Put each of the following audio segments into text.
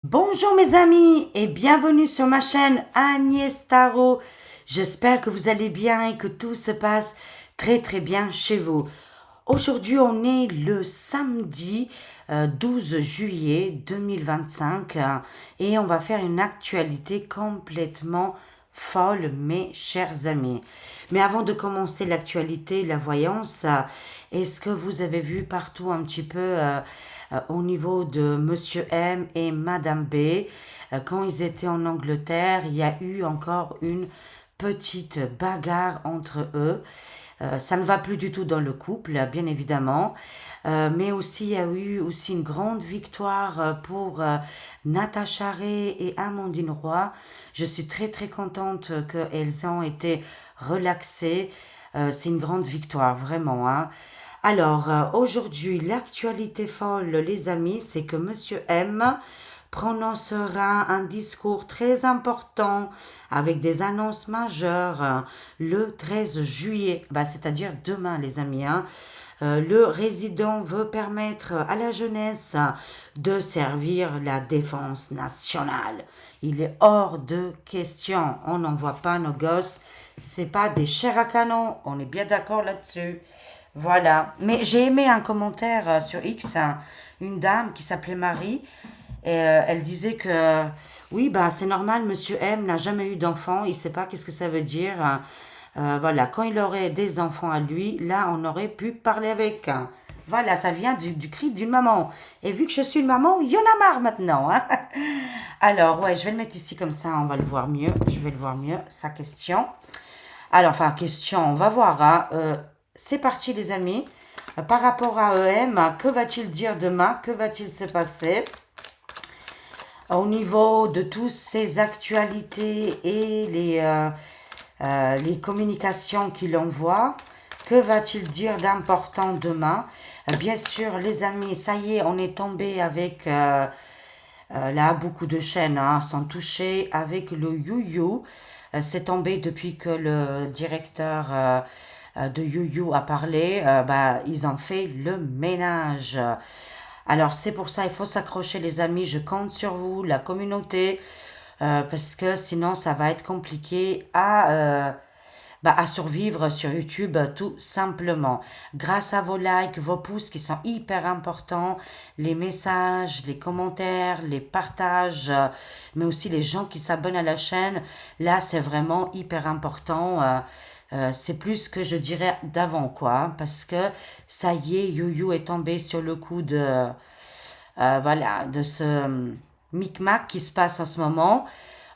Bonjour mes amis et bienvenue sur ma chaîne Agnès Tarot. J'espère que vous allez bien et que tout se passe très bien chez vous. Aujourd'hui on est le samedi 12 juillet 2025 et on va faire une actualité complètement folle mes chers amis. Mais avant de commencer l'actualité, la voyance, est-ce que vous avez vu partout un petit peu au niveau de Monsieur M et Madame B, quand ils étaient en Angleterre, il y a eu encore une petite bagarre entre eux. Ça ne va plus du tout dans le couple, bien évidemment. Mais aussi, il y a eu aussi une grande victoire pour Natacha Ray et Amandine Roy. Je suis très contente qu'elles ont été relaxées. C'est une grande victoire, vraiment, hein. Alors, aujourd'hui, l'actualité folle, les amis, c'est que Monsieur M prononcera un discours très important avec des annonces majeures le 13 juillet, c'est-à-dire demain, les amis, hein. Le résident veut permettre à la jeunesse de servir la défense nationale. Il est hors de question. On n'envoie pas nos gosses. C'est pas des chairs à canon. On est bien d'accord là-dessus. Voilà. Mais j'ai aimé un commentaire sur X, hein, une dame qui s'appelait Marie. Et elle disait que oui, c'est normal, Monsieur M n'a jamais eu d'enfant, il ne sait pas qu'est-ce que ça veut dire. Voilà, quand il aurait des enfants à lui, là, on aurait pu parler avec. Voilà, ça vient du cri d'une maman. Et vu que je suis une maman, il y en a marre maintenant, hein. Alors, ouais, je vais le mettre ici comme ça, on va le voir mieux. Je vais le voir mieux, sa question. Alors, enfin, question, on va voir, hein. C'est parti, les amis. Par rapport à EM, que va-t-il dire demain? Que va-t-il se passer? Au niveau de toutes ces actualités et les communications qu'il envoie, que va-t-il dire d'important demain? Bien sûr, les amis, ça y est, on est tombé avec, là, beaucoup de chaînes sont touchées avec le You-You. C'est tombé depuis que le directeur de You-You a parlé. Ils ont fait le ménage. Alors c'est pour ça, il faut s'accrocher les amis, je compte sur vous, la communauté, parce que sinon ça va être compliqué à survivre sur YouTube tout simplement. Grâce à vos likes, vos pouces qui sont hyper importants, les messages, les commentaires, les partages, mais aussi les gens qui s'abonnent à la chaîne, là c'est vraiment hyper important. C'est plus que je dirais d'avant quoi, hein, parce que ça y est, You est tombé sur le coup de ce micmac qui se passe en ce moment.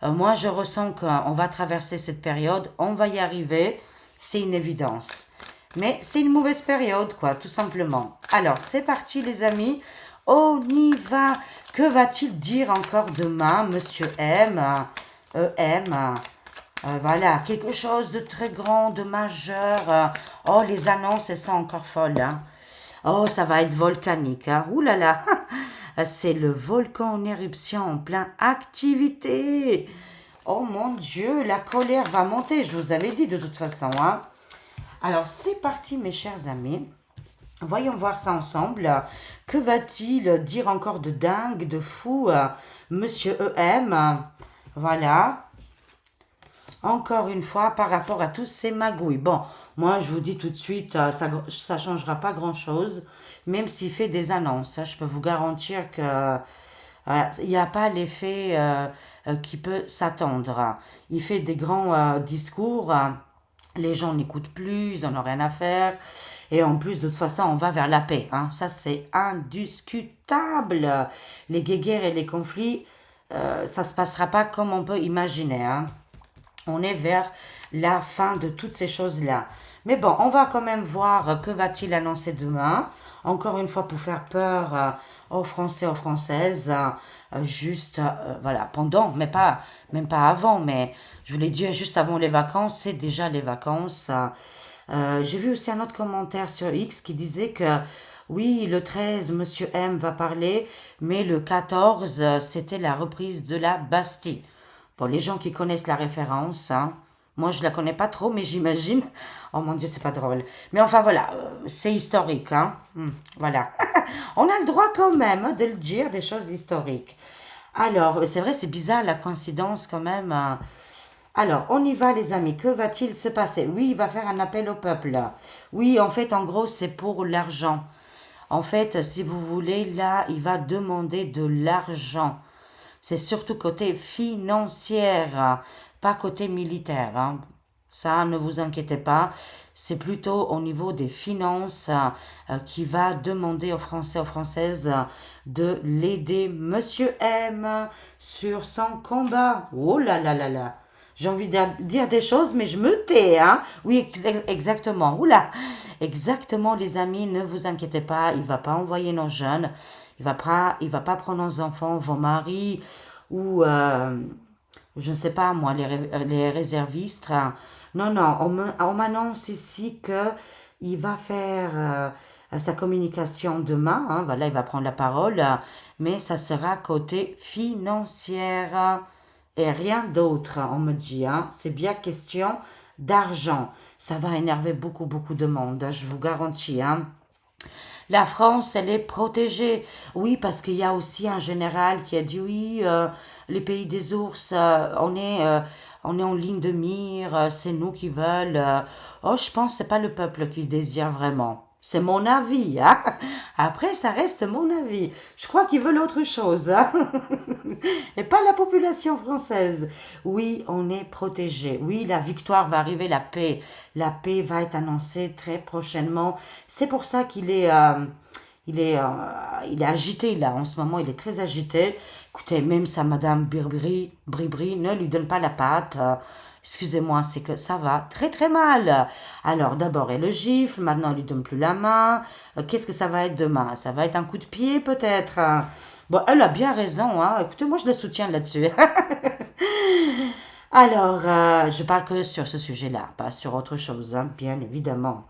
Moi, je ressens qu'on va traverser cette période, on va y arriver, c'est une évidence. Mais c'est une mauvaise période, quoi, tout simplement. Alors, c'est parti, les amis. On y va. Que va-t-il dire encore demain, Monsieur M, EM? Voilà, quelque chose de très grand, de majeur. Oh, les annonces, elles sont encore folles, hein. Oh, ça va être volcanique, hein. Ouh là là, c'est le volcan en éruption en plein activité. Oh mon Dieu, la colère va monter, je vous avais dit de toute façon, hein. Alors, c'est parti, mes chers amis. Voyons voir ça ensemble. Que va-t-il dire encore de dingue, de fou, Monsieur EM? Voilà. Encore une fois, par rapport à tous ces magouilles. Bon, moi, je vous dis tout de suite, ça changera pas grand-chose, même s'il fait des annonces, hein. Je peux vous garantir que voilà, il n'y a pas l'effet qui peut s'attendre. Il fait des grands discours. Les gens n'écoutent plus, ils n'en ont rien à faire. Et en plus, de toute façon, on va vers la paix, hein. Ça, c'est indiscutable. Les guéguerres et les conflits, ça ne se passera pas comme on peut imaginer, hein. On est vers la fin de toutes ces choses-là. Mais bon, on va quand même voir que va-t-il annoncer demain. Encore une fois, pour faire peur aux Français, aux Françaises. Juste, voilà, pendant, mais pas, même pas avant, mais je vous l'ai dit juste avant les vacances, c'est déjà les vacances. J'ai vu aussi un autre commentaire sur X qui disait que oui, le 13, Monsieur M va parler, mais le 14, c'était la reprise de la Bastille. Pour les gens qui connaissent la référence, hein, moi je la connais pas trop, mais j'imagine. Oh mon Dieu, c'est pas drôle. Mais enfin voilà, c'est historique, hein. Voilà. On a le droit quand même hein, de le dire, des choses historiques. Alors, c'est vrai, c'est bizarre la coïncidence quand même. Alors, on y va les amis, que va-t-il se passer? Oui, il va faire un appel au peuple là. Oui, en fait, en gros, c'est pour l'argent. En fait, si vous voulez, là, il va demander de l'argent. C'est surtout côté financier, pas côté militaire, hein. Ça, ne vous inquiétez pas. C'est plutôt au niveau des finances qui va demander aux Français, aux Françaises de l'aider, Monsieur M, sur son combat. Oh là là là là. J'ai envie de dire des choses, mais je me tais, hein. Oui, exactement. Oula. Exactement, les amis, ne vous inquiétez pas. Il va pas envoyer nos jeunes. Il va pas prendre nos enfants, vos maris, ou je ne sais pas moi, les réservistes. Non, non, on m'annonce ici que il va faire sa communication demain, hein, voilà, il va prendre la parole, mais ça sera côté financière et rien d'autre, on me dit, hein. C'est bien question d'argent. Ça va énerver beaucoup, beaucoup de monde, hein, je vous garantis, hein. La France, elle est protégée. Oui, parce qu'il y a aussi un général qui a dit oui, les pays des ours, on est en ligne de mire, c'est nous qui veulent. Oh, je pense que c'est pas le peuple qui désire vraiment. C'est mon avis, hein. Après, ça reste mon avis. Je crois qu'ils veulent autre chose, hein. Et pas la population française. Oui, on est protégé. Oui, la victoire va arriver, la paix. La paix va être annoncée très prochainement. C'est pour ça il est, euh, il est agité là. En ce moment, il est très agité. Écoutez, même sa Madame Bribri ne lui donne pas la patte. Excusez-moi, c'est que ça va très très mal. Alors d'abord elle le gifle, maintenant elle lui donne plus la main. Qu'est-ce que ça va être demain? Ça va être un coup de pied peut-être. Bon, elle a bien raison, hein. Écoutez, moi je la soutiens là-dessus. Alors, je parle que sur ce sujet-là, pas sur autre chose, hein, bien évidemment.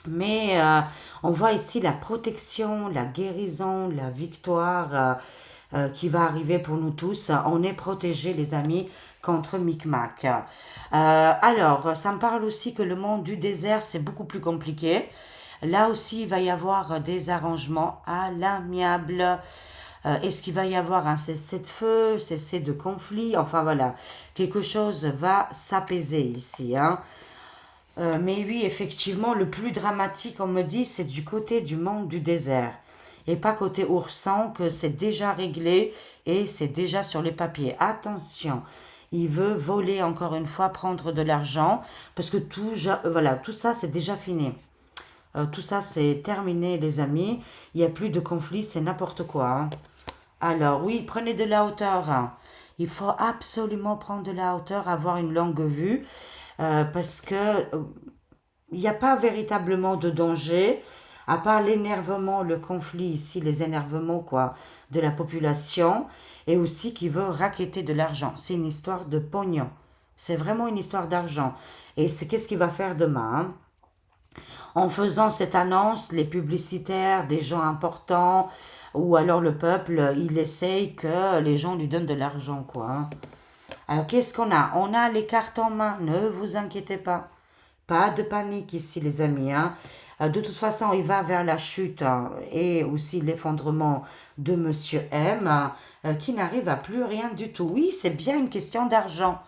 Mais on voit ici la protection, la guérison, la victoire qui va arriver pour nous tous. On est protégés, les amis, contre Micmac. Alors, ça me parle aussi que le monde du désert, c'est beaucoup plus compliqué. Là aussi, il va y avoir des arrangements à l'amiable. Est-ce qu'il va y avoir un cessez-de-feu, cessez de conflit? Enfin voilà, quelque chose va s'apaiser ici, hein. Mais oui, effectivement, le plus dramatique, on me dit, c'est du côté du monde du désert. Et pas côté ourson, que c'est déjà réglé et c'est déjà sur les papiers. Attention, il veut voler encore une fois, prendre de l'argent, parce que voilà, tout ça, c'est déjà fini. Tout ça, c'est terminé, les amis. Il n'y a plus de conflit, c'est n'importe quoi, hein. Alors oui, prenez de la hauteur, hein. Il faut absolument prendre de la hauteur, avoir une longue vue, parce que il n'y a pas véritablement de danger, à part l'énervement, le conflit ici, les énervements quoi, de la population, et aussi qui veut racketter de l'argent. C'est une histoire de pognon. C'est vraiment une histoire d'argent. Et c'est qu'est-ce qu'il va faire demain, hein? En faisant cette annonce, les publicitaires, des gens importants, ou alors le peuple, il essaye que les gens lui donnent de l'argent, quoi, hein. Alors, qu'est-ce qu'on a? On a les cartes en main, ne vous inquiétez pas. Pas de panique ici, les amis, hein. De toute façon, il va vers la chute hein, et aussi l'effondrement de Monsieur M, qui n'arrive à plus rien du tout. Oui, c'est bien une question d'argent.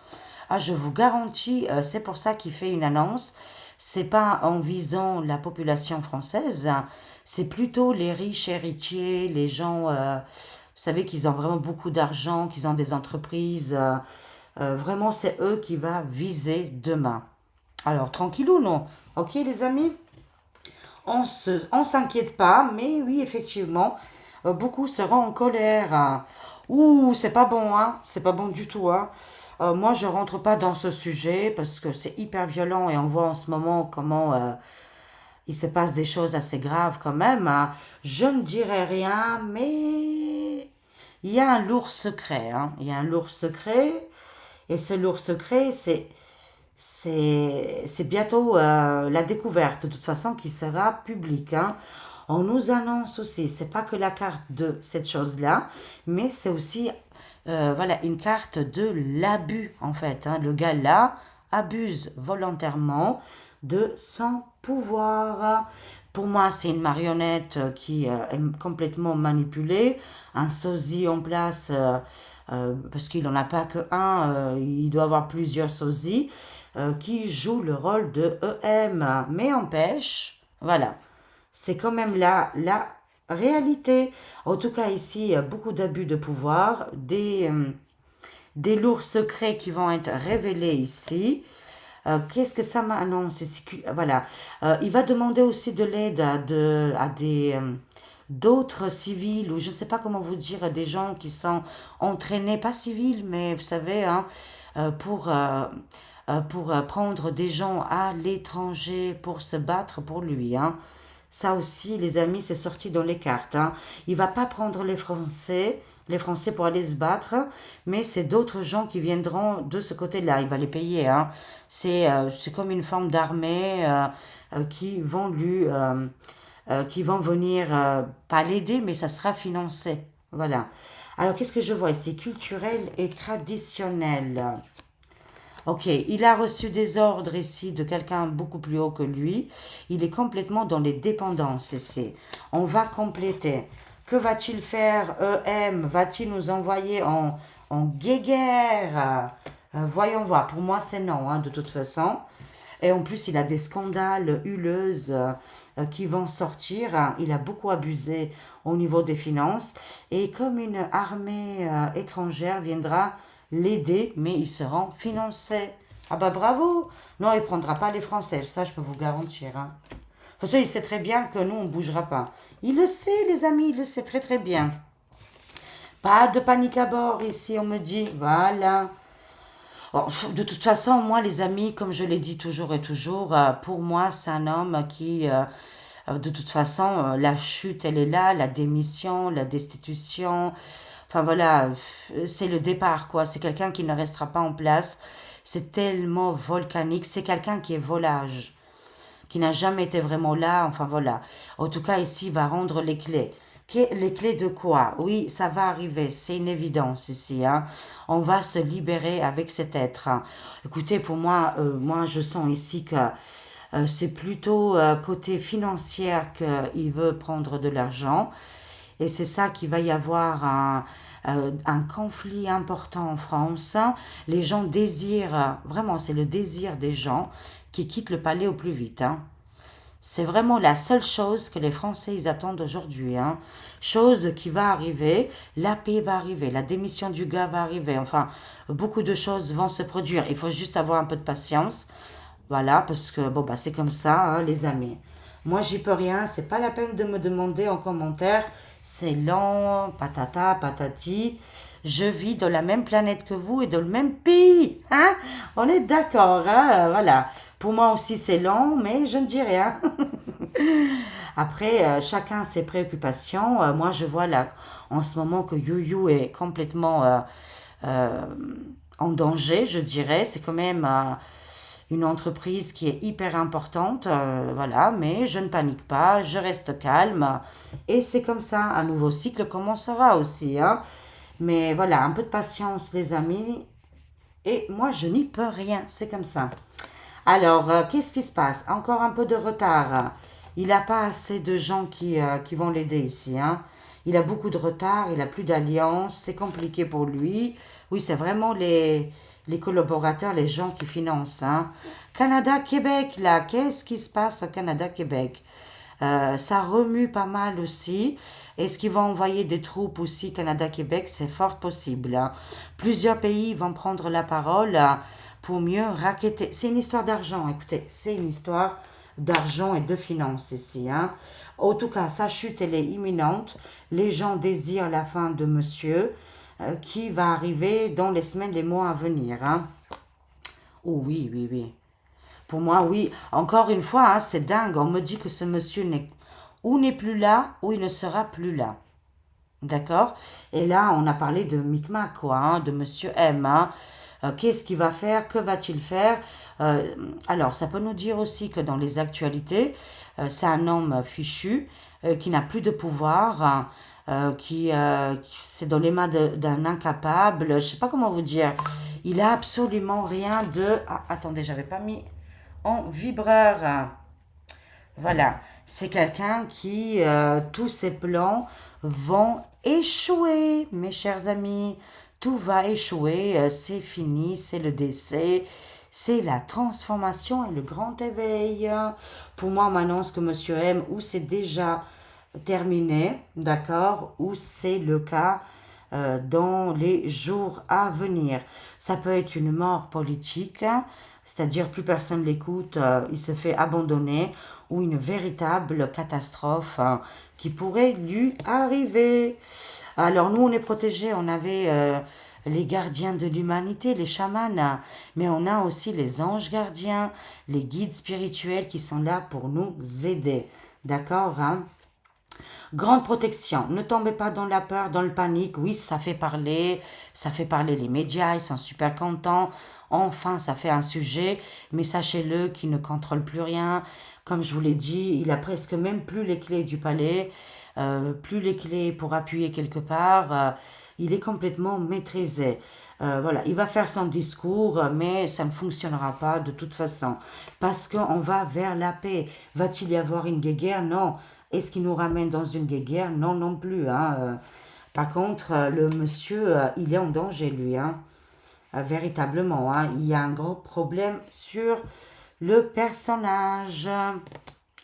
Ah, je vous garantis, c'est pour ça qu'il fait une annonce. C'est pas en visant la population française, hein, c'est plutôt les riches héritiers, les gens, vous savez, qu'ils ont vraiment beaucoup d'argent, qu'ils ont des entreprises. Vraiment, c'est eux qui va viser demain. Alors, tranquillou, non? Ok, les amis? On s'inquiète pas, mais oui, effectivement, beaucoup seront en colère, hein. Ouh, c'est pas bon, hein? C'est pas bon du tout, hein? Moi, je rentre pas dans ce sujet parce que c'est hyper violent et on voit en ce moment comment il se passe des choses assez graves quand même, hein. Je ne dirai rien, mais il y a un lourd secret, hein. Il y a un lourd secret et ce lourd secret, c'est bientôt la découverte, de toute façon, qui sera publique, hein. On nous annonce aussi, c'est pas que la carte de cette chose-là, mais c'est aussi voilà, une carte de l'abus, en fait, hein. Le gars là abuse volontairement de son pouvoir. Pour moi, c'est une marionnette qui est complètement manipulée, un sosie en place parce qu'il n'en a pas que un, il doit avoir plusieurs sosies qui jouent le rôle de EM. Mais empêche, voilà, c'est quand même la réalité. En tout cas, ici, il y a beaucoup d'abus de pouvoir, des lourds secrets qui vont être révélés ici. Qu'est-ce que ça m'annonce? Voilà. Il va demander aussi de l'aide à des d'autres civils, ou je ne sais pas comment vous dire, des gens qui sont entraînés, pas civils, mais vous savez, hein, euh, pour, euh, pour prendre des gens à l'étranger pour se battre pour lui. Hein. Ça aussi, les amis, c'est sorti dans les cartes. Hein. Il va pas prendre les Français pour aller se battre, mais c'est d'autres gens qui viendront de ce côté-là. Il va les payer. Hein. C'est comme une forme d'armée qui vont venir, pas l'aider, mais ça sera financé. Voilà. Alors, qu'est-ce que je vois ici? Culturel et traditionnel. Ok, il a reçu des ordres ici de quelqu'un beaucoup plus haut que lui. Il est complètement dans les dépendances ici. On va compléter. Que va-t-il faire, EM? Va-t-il nous envoyer en guéguerre? Voyons voir. Pour moi, c'est non, hein, de toute façon. Et en plus, il a des scandales huleuses qui vont sortir. Hein. Il a beaucoup abusé au niveau des finances. Et comme une armée étrangère viendra l'aider, mais ils seront financés. Ah bah bravo! Non, il ne prendra pas les Français, ça je peux vous garantir. Hein. De toute façon, il sait très bien que nous, on ne bougera pas. Il le sait, les amis, il le sait très très bien. Pas de panique à bord ici, on me dit. Voilà. Bon, de toute façon, moi, les amis, comme je l'ai dit toujours et toujours, pour moi, c'est un homme qui, de toute façon, la chute, elle est là, la démission, la destitution. Enfin voilà, c'est le départ, quoi. C'est quelqu'un qui ne restera pas en place. C'est tellement volcanique. C'est quelqu'un qui est volage, qui n'a jamais été vraiment là. Enfin voilà. En tout cas, ici, il va rendre les clés. Les clés de quoi? Oui, ça va arriver, c'est une évidence ici. Hein. On va se libérer avec cet être. Hein. Écoutez, pour moi, moi, je sens ici que c'est plutôt côté financier qu'il veut prendre de l'argent. Et c'est ça qu'il va y avoir un conflit important en France. Les gens désirent, vraiment, c'est le désir des gens qui quittent le palais au plus vite. Hein. C'est vraiment la seule chose que les Français ils attendent aujourd'hui. Hein. Chose qui va arriver, la paix va arriver, la démission du gars va arriver. Enfin, beaucoup de choses vont se produire. Il faut juste avoir un peu de patience. Voilà, parce que bon, bah, c'est comme ça, hein, les amis. Moi, j'y peux rien. C'est pas la peine de me demander en commentaire. C'est lent, patata, patati. Je vis dans la même planète que vous et dans le même pays. Hein? On est d'accord, hein? Voilà. Pour moi aussi, c'est lent, mais je ne dis rien. Après, chacun ses préoccupations. Moi, je vois là, en ce moment que You est complètement euh, en danger, je dirais. C'est quand même une entreprise qui est hyper importante, voilà, mais je ne panique pas, je reste calme. Et c'est comme ça, un nouveau cycle commencera aussi. Hein. Mais voilà, un peu de patience, les amis. Et moi, je n'y peux rien, c'est comme ça. Alors, qu'est-ce qui se passe? Encore un peu de retard. Il n'a pas assez de gens qui vont l'aider ici. Hein. Il a beaucoup de retard, il n'a plus d'alliance, c'est compliqué pour lui. Oui, c'est vraiment les collaborateurs, les gens qui financent. Hein. Canada-Québec, là, qu'est-ce qui se passe au Canada-Québec? Ça remue pas mal aussi. Est-ce qu'ils vont envoyer des troupes aussi Canada-Québec? C'est fort possible. Hein. Plusieurs pays vont prendre la parole pour mieux racketter. C'est une histoire d'argent, écoutez, c'est une histoire d'argent et de finances ici. Hein. En tout cas, sa chute, elle est imminente. Les gens désirent la fin de monsieur qui va arriver dans les semaines, les mois à venir. Hein. Oh oui, oui, oui. Pour moi, oui. Encore une fois, hein, c'est dingue. On me dit que ce monsieur n'est plus là, ou il ne sera plus là. D'accord? Et là, on a parlé de Micmac, quoi, hein, de Monsieur M. Hein. Qu'est-ce qu'il va faire? Que va-t-il faire? Alors, ça peut nous dire aussi que dans les actualités, c'est un homme fichu, qui n'a plus de pouvoir, hein, c'est dans les mains d'un incapable. Je ne sais pas comment vous dire. Il a absolument rien de... Ah, attendez, j'avais pas mis en vibreur. Hein. Voilà, c'est quelqu'un tous ses plans vont échouer, mes chers amis. tout va échouer, c'est fini, c'est le décès, c'est la transformation et le grand éveil. Pour moi, on m'annonce que Monsieur M, ou c'est déjà terminé, d'accord, ou c'est le cas dans les jours à venir. Ça peut être une mort politique, hein, c'est-à-dire plus personne l'écoute, il se fait abandonner, ou une véritable catastrophe qui pourrait lui arriver. Alors nous, on est protégés, on avait les gardiens de l'humanité, les chamans, mais on a aussi les anges gardiens, les guides spirituels qui sont là pour nous aider. D'accord, hein? Grande protection. Ne tombez pas dans la peur, dans le panique. Oui, ça fait parler les médias, ils sont super contents. Enfin, ça fait un sujet, mais sachez-le qu'il ne contrôle plus rien. Comme je vous l'ai dit, il a presque même plus les clés du palais, plus les clés pour appuyer quelque part. Il est complètement maîtrisé. Voilà, il va faire son discours, mais ça ne fonctionnera pas de toute façon. Parce qu'on va vers la paix. Va-t-il y avoir une guerre? Non. Est-ce qu'il nous ramène dans une guerre? Non, non plus. Hein. Par contre, le monsieur, il est en danger, lui. Hein. Véritablement. Hein. Il y a un gros problème sur le personnage.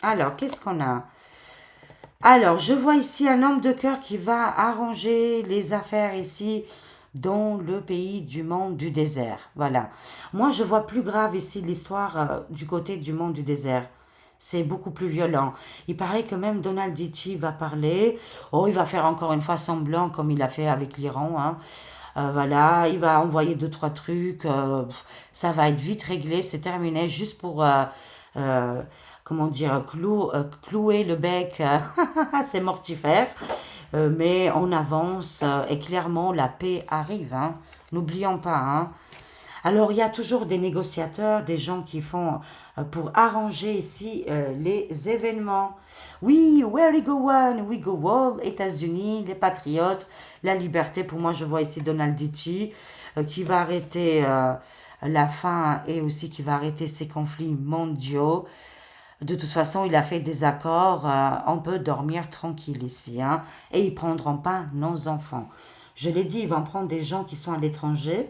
Alors, qu'est-ce qu'on a? Alors, je vois ici un homme de cœur qui va arranger les affaires ici dans le pays du monde du désert. Voilà. Moi, je vois plus grave ici l'histoire du côté du monde du désert. C'est beaucoup plus violent. Il paraît que même Donald Ditti va parler. Oh, il va faire encore une fois semblant comme il a fait avec l'Iran. Hein. Voilà, il va envoyer deux, trois trucs. Ça va être vite réglé, c'est terminé. Juste pour, euh, comment dire, clouer le bec. C'est mortifère. Mais on avance et clairement la paix arrive. Hein. N'oublions pas. Hein. Alors, il y a toujours des négociateurs, des gens qui font pour arranger ici les événements. Oui, where we go one, we go all, États-Unis, les patriotes, la liberté. Pour moi, je vois ici Donald Ditti qui va arrêter la faim et aussi qui va arrêter ces conflits mondiaux. De toute façon, il a fait des accords, on peut dormir tranquille ici, hein, et ils prendront pas nos enfants. Je l'ai dit, ils vont prendre des gens qui sont à l'étranger,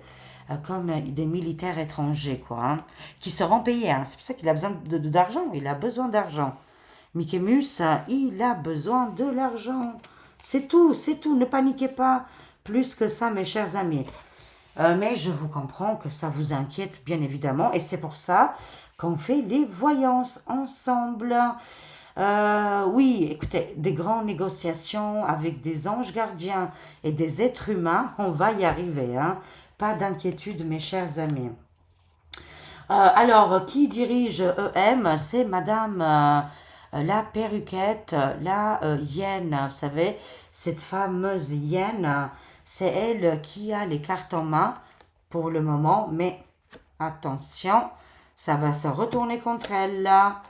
comme des militaires étrangers, quoi, hein, qui seront payés. Hein. C'est pour ça qu'il a besoin d'argent, il a besoin d'argent. Mickey Mus, il a besoin de l'argent. C'est tout, ne paniquez pas plus que ça, mes chers amis. Mais je vous comprends que ça vous inquiète, bien évidemment, et c'est pour ça qu'on fait les voyances ensemble. Oui, écoutez, des grandes négociations avec des anges gardiens et des êtres humains, on va y arriver, hein. Pas d'inquiétude, mes chers amis. Alors, qui dirige EM? C'est Madame la perruquette, la hyène, vous savez, cette fameuse hyène, c'est elle qui a les cartes en main pour le moment, mais attention, ça va se retourner contre elle là.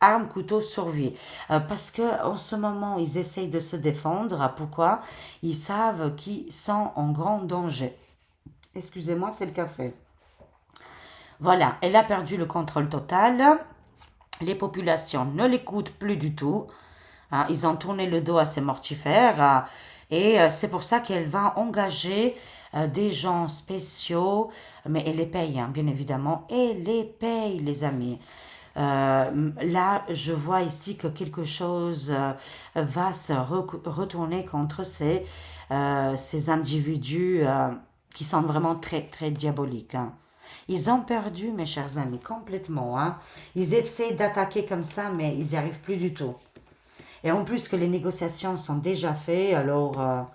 Arme, couteau, survie. Parce que en ce moment, ils essayent de se défendre. Pourquoi? Ils savent qu'ils sont en grand danger. Excusez-moi, c'est le café. Voilà, elle a perdu le contrôle total. Les populations ne l'écoutent plus du tout. Hein, ils ont tourné le dos à ces mortifères. Et c'est pour ça qu'elle va engager des gens spéciaux. Mais elle les paye, hein, bien évidemment. Elle les paye, les amis. Là, je vois ici que quelque chose va se retourner contre ces individus qui sont vraiment très, très diaboliques. Hein. Ils ont perdu, mes chers amis, complètement. Hein. Ils essaient d'attaquer comme ça, mais ils n'y arrivent plus du tout. Et en plus que les négociations sont déjà faites, alors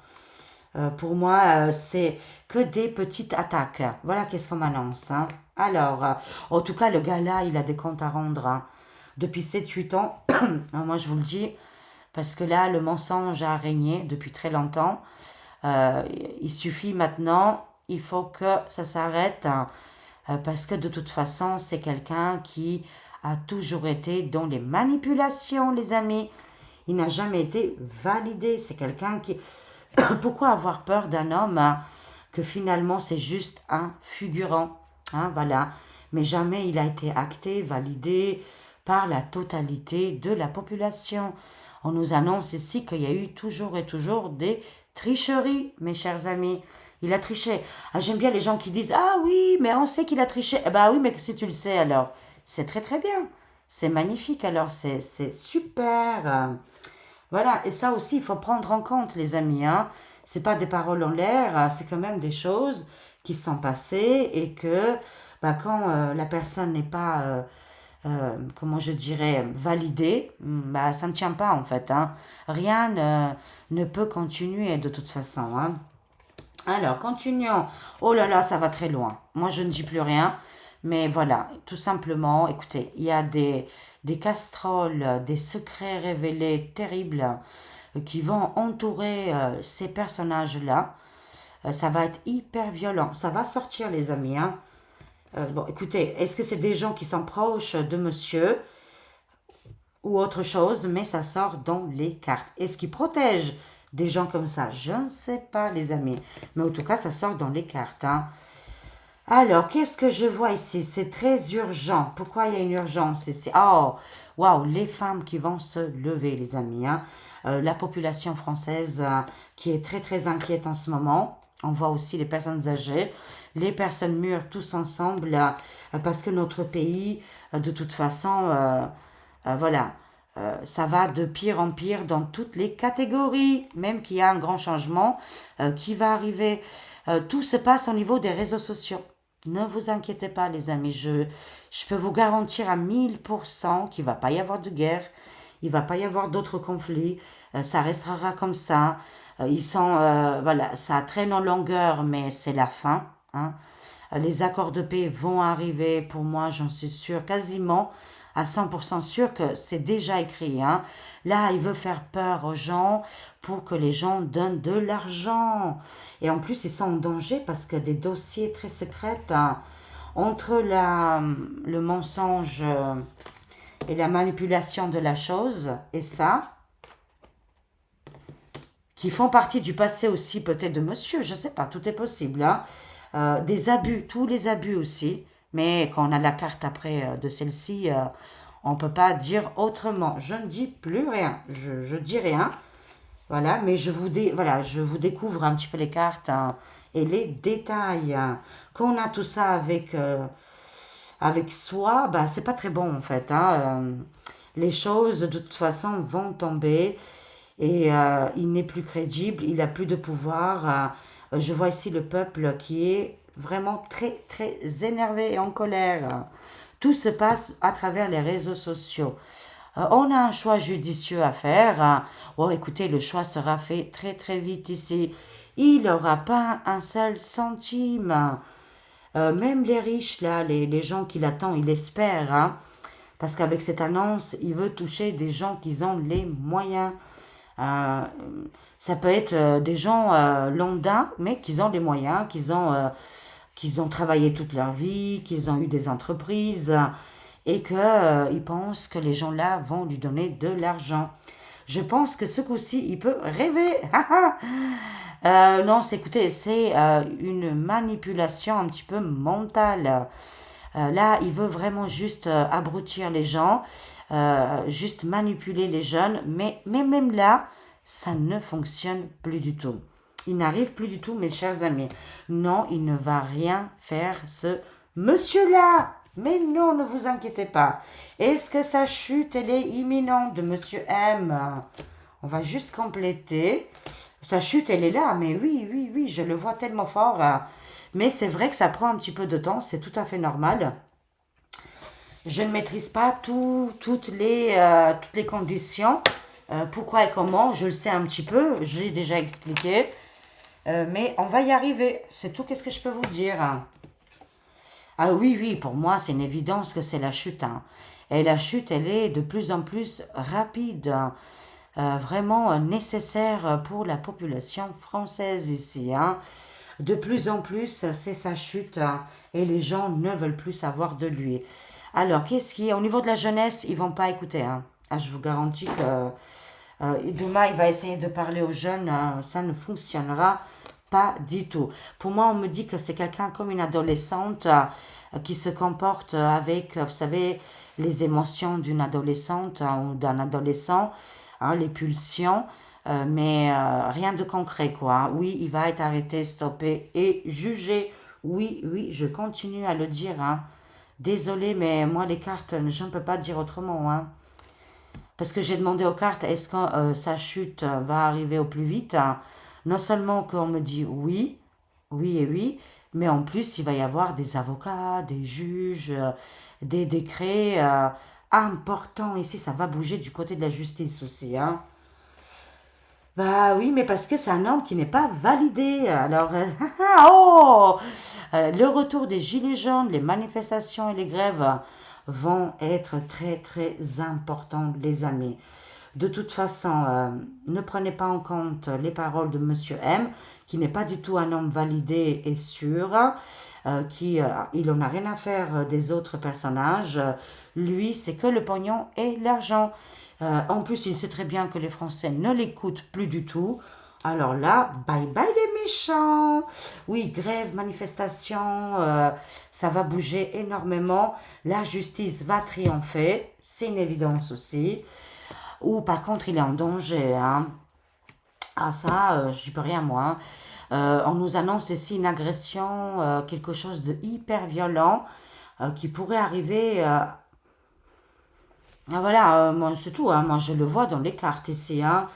pour moi, c'est que des petites attaques. Voilà qu'est-ce qu'on m'annonce. Hein. Alors, en tout cas, le gars là, il a des comptes à rendre. Hein. Depuis 7 8 ans, moi je vous le dis, parce que là, le mensonge a régné depuis très longtemps. Euh, il suffit maintenant, il faut que ça s'arrête. Hein. Parce que de toute façon, c'est quelqu'un qui a toujours été dans les manipulations, les amis. Il n'a jamais été validé. C'est quelqu'un qui... Pourquoi avoir peur d'un homme hein, que finalement c'est juste un figurant hein, voilà. Mais jamais il a été acté, validé par la totalité de la population. On nous annonce ici qu'il y a eu toujours et toujours des tricheries, mes chers amis. il a triché. Ah, j'aime bien les gens qui disent, ah oui, mais on sait qu'il a triché. Eh ben oui, mais si tu le sais alors, c'est très très bien. C'est magnifique alors, c'est super. Voilà, et ça aussi, il faut prendre en compte, les amis, hein. C'est pas des paroles en l'air, c'est quand même des choses qui sont passées et que bah, quand la personne n'est pas, comment je dirais, validée, bah, ça ne tient pas en fait, hein. Rien ne peut continuer de toute façon, hein. Alors, continuons. Oh là là, ça va très loin. Moi, je ne dis plus rien. Mais voilà, tout simplement, écoutez, il y a des casseroles, des secrets révélés terribles qui vont entourer ces personnages-là. Ça va être hyper violent. Ça va sortir, les amis, hein. Bon, écoutez, est-ce que c'est des gens qui sont proches de monsieur ou autre chose, mais ça sort dans les cartes. Est-ce qu'ils protègent des gens comme ça? Je ne sais pas, les amis. Mais en tout cas, ça sort dans les cartes, hein. Alors, qu'est-ce que je vois ici? C'est très urgent. Pourquoi il y a une urgence ici? Oh, waouh, les femmes qui vont se lever, les amis, hein. La population française qui est très très inquiète en ce moment. On voit aussi les personnes âgées, les personnes mûres, tous ensemble, parce que notre pays, de toute façon, voilà, ça va de pire en pire dans toutes les catégories, même qu'il y a un grand changement qui va arriver. Tout se passe au niveau des réseaux sociaux. Ne vous inquiétez pas, les amis, je peux vous garantir à 1000% qu'il ne va pas y avoir de guerre, il ne va pas y avoir d'autres conflits, ça restera comme ça. Voilà, ça traîne en longueur, mais c'est la fin, hein. Les accords de paix vont arriver, pour moi, j'en suis sûre, quasiment à 100% sûr que c'est déjà écrit, hein. Là, il veut faire peur aux gens pour que les gens donnent de l'argent. Et en plus, ils sont en danger parce que des dossiers très secrets, hein, entre le mensonge et la manipulation de la chose, et ça, qui font partie du passé aussi peut-être de monsieur, je ne sais pas, tout est possible, hein. Des abus, tous les abus aussi, mais quand on a la carte après de celle-ci, on ne peut pas dire autrement. Je ne dis plus rien, je dis rien, voilà, mais voilà, je vous découvre un petit peu les cartes, hein, et les détails, hein. Quand on a tout ça avec soi, bah, c'est pas très bon en fait, hein. Les choses de toute façon vont tomber et il n'est plus crédible, il n'a plus de pouvoir. Je vois ici le peuple qui est vraiment très très énervé et en colère. Tout se passe à travers les réseaux sociaux. On a un choix judicieux à faire, hein. Oh, écoutez, le choix sera fait très très vite ici. Il n'aura pas un seul centime. Même les riches, là, les gens qui l'attendent, ils l'espèrent, hein, parce qu'avec cette annonce, il veut toucher des gens qui ont les moyens. Euh, Ça peut être des gens lambda, mais qui ont les moyens, qu'ils ont travaillé toute leur vie, qu'ils ont eu des entreprises et qu'ils pensent que les gens-là vont lui donner de l'argent. Je pense que ce coup-ci, il peut rêver. Non, écoutez, c'est une manipulation un petit peu mentale. Là, il veut vraiment juste abrutir les gens, juste manipuler les jeunes, mais même là, ça ne fonctionne plus du tout. Il n'arrive plus du tout, mes chers amis. Non, il ne va rien faire, ce monsieur-là. Mais non, ne vous inquiétez pas. Est-ce que sa chute, elle est imminente de monsieur M? On va juste compléter. Sa chute, elle est là, mais oui, oui, oui, je le vois tellement fort. Mais c'est vrai que ça prend un petit peu de temps, c'est tout à fait normal. Je ne maîtrise pas toutes les conditions. Pourquoi et comment, je le sais un petit peu, j'ai déjà expliqué. Mais on va y arriver, c'est tout, qu'est-ce que je peux vous dire? Ah oui, oui, pour moi, c'est une évidence que c'est la chute, hein. Et la chute, elle est de plus en plus rapide, hein. Vraiment nécessaire pour la population française ici, hein. De plus en plus, c'est sa chute, hein, et les gens ne veulent plus savoir de lui. Alors, qu'est-ce qui est au niveau de la jeunesse, ils vont pas écouter, hein. Ah, je vous garantis que demain, il va essayer de parler aux jeunes, hein, ça ne fonctionnera pas du tout. Pour moi, on me dit que c'est quelqu'un comme une adolescente qui se comporte avec, vous savez, les émotions d'une adolescente, hein, ou d'un adolescent, hein, les pulsions. mais rien de concret, quoi. Oui, il va être arrêté, stoppé et jugé. Oui, oui, je continue à le dire, hein. Désolée, mais moi, les cartes, je ne peux pas dire autrement, hein. Parce que j'ai demandé aux cartes, est-ce que sa chute va arriver au plus vite, hein. Non seulement qu'on me dit oui, oui et oui, mais en plus, il va y avoir des avocats, des juges, des décrets importants ici. Ça va bouger du côté de la justice aussi, hein. Bah oui, mais parce que c'est un homme qui n'est pas validé. Alors, oh, le retour des gilets jaunes, les manifestations et les grèves vont être très très importants, les amis. De toute façon, ne prenez pas en compte les paroles de Monsieur M, qui n'est pas du tout un homme validé et sûr, il en a rien à faire des autres personnages. Lui, c'est que le pognon et l'argent. En plus, il sait très bien que les Français ne l'écoutent plus du tout. Alors là, bye bye les méchants. Oui, grève, manifestation, ça va bouger énormément. La justice va triompher, c'est une évidence aussi. Ou par contre, il est en danger, hein. Ah ça, j'y peux rien moi, hein. On nous annonce ici une agression, quelque chose de hyper violent qui pourrait arriver. Ah, voilà, moi c'est tout, hein. Moi je le vois dans les cartes ici, hein.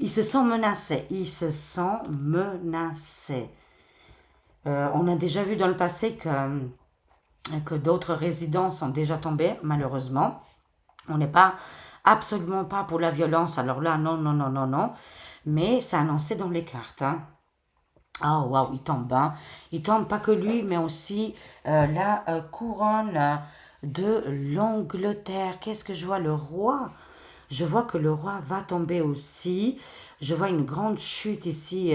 Ils se sont menacés, ils se sont menacés. On a déjà vu dans le passé que d'autres résidents sont déjà tombés, malheureusement. On n'est pas absolument pas pour la violence, alors là, non, non, non, non, non. Mais c'est annoncé dans les cartes, hein. Ah, waouh, il tombe, hein. Il tombe pas que lui, mais aussi la couronne de l'Angleterre. Qu'est-ce que je vois? Le roi. Je vois que le roi va tomber aussi. Je vois une grande chute ici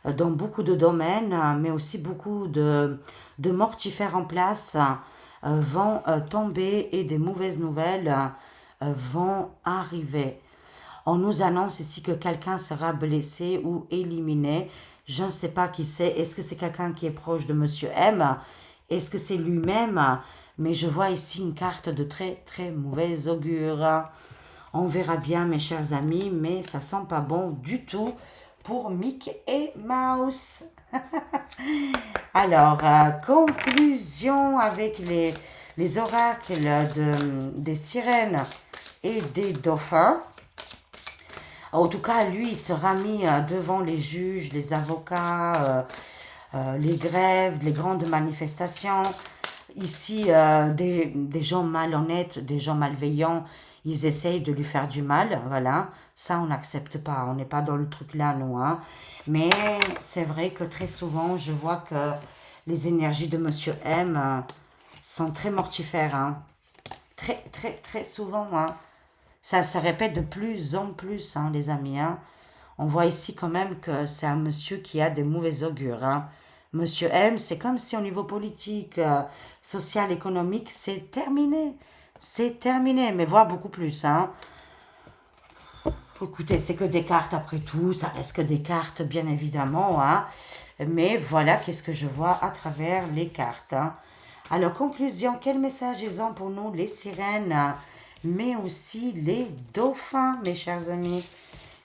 dans beaucoup de domaines, mais aussi beaucoup de mortifères en place vont tomber et des mauvaises nouvelles vont arriver. On nous annonce ici que quelqu'un sera blessé ou éliminé. Je ne sais pas qui c'est. Est-ce que c'est quelqu'un qui est proche de Monsieur M? Est-ce que c'est lui-même? Mais je vois ici une carte de très très mauvais augure. On verra bien, mes chers amis, mais ça sent pas bon du tout pour Mickey et Mouse. Alors, conclusion avec les oracles des sirènes et des dauphins. En tout cas, lui, il sera mis devant les juges, les avocats, les grèves, les grandes manifestations. Ici, des gens malhonnêtes, des gens malveillants, ils essayent de lui faire du mal. Voilà, ça, on n'accepte pas. On n'est pas dans le truc là, nous, hein. Mais c'est vrai que très souvent, je vois que les énergies de Monsieur M sont très mortifères, hein. Très, très, très souvent, hein. Ça se répète de plus en plus, hein, les amis, hein. On voit ici quand même que c'est un monsieur qui a des mauvais augures, hein. Monsieur M, c'est comme si au niveau politique, social, économique, c'est terminé. C'est terminé, mais voire beaucoup plus, hein. Écoutez, c'est que des cartes après tout, ça reste que des cartes, bien évidemment, hein. Mais voilà qu'est-ce que je vois à travers les cartes, hein. Alors, conclusion, quel message ils ont pour nous, les sirènes, mais aussi les dauphins, mes chers amis?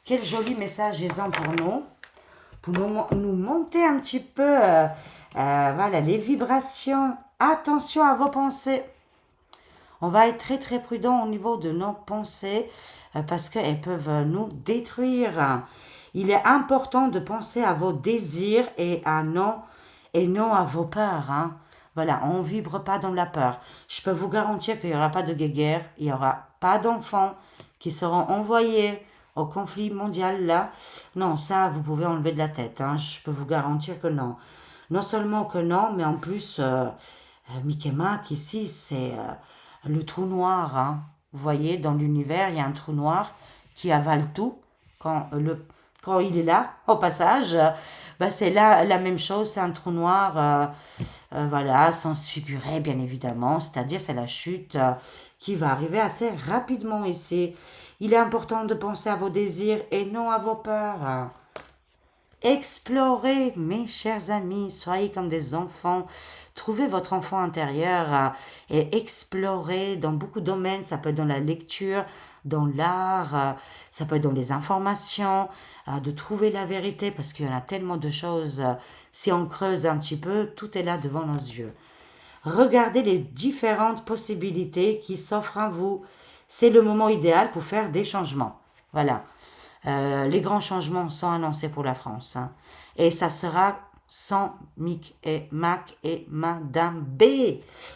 Quel joli message ils ont pour nous monter un petit peu, voilà, les vibrations. Attention à vos pensées. On va être très très prudent au niveau de nos pensées parce qu'elles peuvent nous détruire. Il est important de penser à vos désirs et non à vos peurs, hein. Voilà, on ne vibre pas dans la peur. Je peux vous garantir qu'il n'y aura pas de guerre, il n'y aura pas d'enfants qui seront envoyés au conflit mondial là. Non, ça, vous pouvez enlever de la tête, hein. Je peux vous garantir que non. Non seulement que non, mais en plus, Mickey Mac ici, c'est le trou noir, hein. Vous voyez, dans l'univers, il y a un trou noir qui avale tout quand il est là, au passage. Bah, c'est là la même chose, c'est un trou noir, voilà, sans se figurer, bien évidemment. C'est-à-dire, c'est la chute qui va arriver assez rapidement ici. Il est important de penser à vos désirs et non à vos peurs. Explorez, mes chers amis, soyez comme des enfants. Trouvez votre enfant intérieur et explorez dans beaucoup de domaines. Ça peut être dans la lecture, dans l'art, ça peut être dans les informations, de trouver la vérité parce qu'il y en a tellement de choses. Si on creuse un petit peu, tout est là devant nos yeux. Regardez les différentes possibilités qui s'offrent à vous. C'est le moment idéal pour faire des changements. Voilà. Les grands changements sont annoncés pour la France, hein. Et ça sera sans Mick et Mac et Madame B.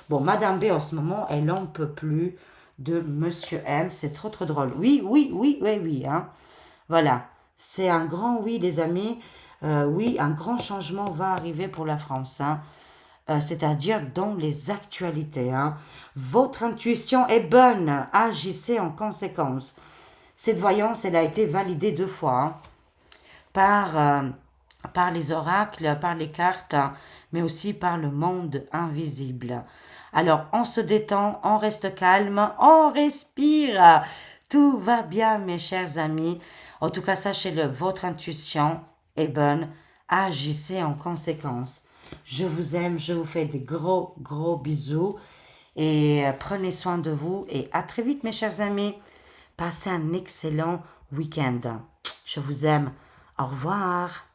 Bon, Madame B en ce moment, elle n'en peut plus de Monsieur M. C'est trop trop drôle. Oui, oui, oui, oui, oui, hein. Voilà. C'est un grand oui, les amis. Oui, un grand changement va arriver pour la France, hein. C'est-à-dire dans les actualités, hein. Votre intuition est bonne. Agissez en conséquence. Cette voyance, elle a été validée 2 fois, hein, par les oracles, par les cartes, mais aussi par le monde invisible. Alors, on se détend, on reste calme, on respire. Tout va bien, mes chers amis. En tout cas, sachez-le, votre intuition est bonne. Agissez en conséquence. Je vous aime, je vous fais des gros, gros bisous. Et prenez soin de vous. Et à très vite, mes chers amis. Passez un excellent week-end. Je vous aime. Au revoir.